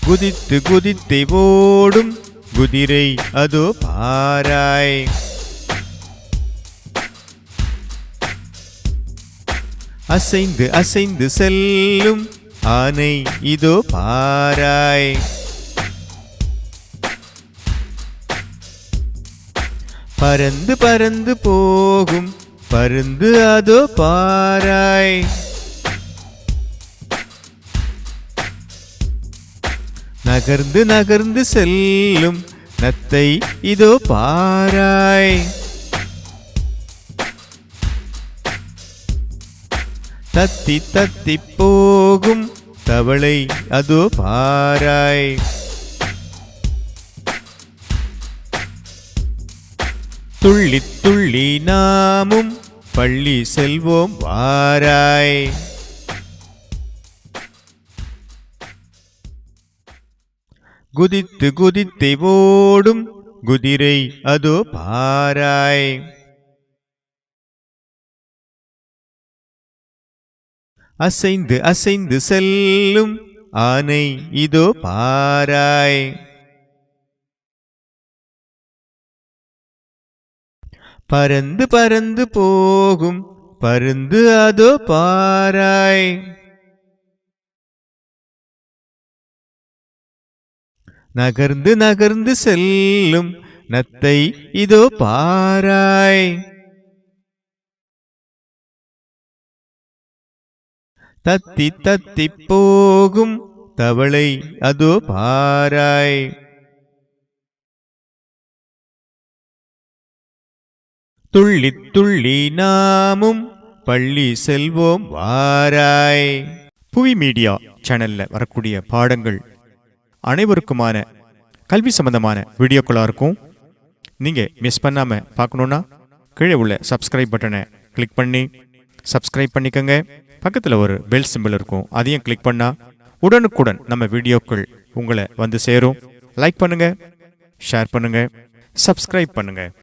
குதித்து குதித்தே ஓடும் குதிரை அதோ பாராய். அசைந்து அசைந்து செல்லும் ஆனை இதோ பாராய். பறந்து பறந்து போகும் பருந்து அதோ பாராய். நகர்ந்து நகர்ந்து செல்லும் நத்தை இதோ பாராய். தத்தி தத்தி போகும் தவளை அதோ பாராய். துள்ளி துள்ளி நாமும் பள்ளி செல்வோம் வாராய். குதித்து குதித்தே ஓடும் குதிரை அதோ பாராய். அசைந்து அசைந்து செல்லும் ஆனை இதோ பாராய். பறந்து பறந்து போகும் பருந்து அதோ பாராய். நகர்ந்து நகர்ந்து செல்லும் நத்தை இதோ பாராய். தத்தி தத்தி போகும் தவளை அதோ பாராய். துள்ளி துள்ளி நாமும் பள்ளி செல்வோம் வாராய். புவி மீடியா சேனல்ல வரக்கூடிய பாடங்கள் அனைவருக்குமான கல்வி சம்பந்தமான வீடியோக்களா இருக்கும். நீங்க மிஸ் பண்ணாம பார்க்கணும்னா கீழே உள்ள சப்ஸ்கிரைப் பட்டனை கிளிக் பண்ணி சப்ஸ்கிரைப் பண்ணிக்கங்க. பக்கத்தில் ஒரு பெல் சிம்பிள் இருக்கும், அதையும் கிளிக் பண்ணா உடனுக்குடன் நம்ம வீடியோக்கள் உங்களை வந்து சேரும். லைக் பண்ணுங்க, ஷேர் பண்ணுங்க, சப்ஸ்கிரைப் பண்ணுங்க.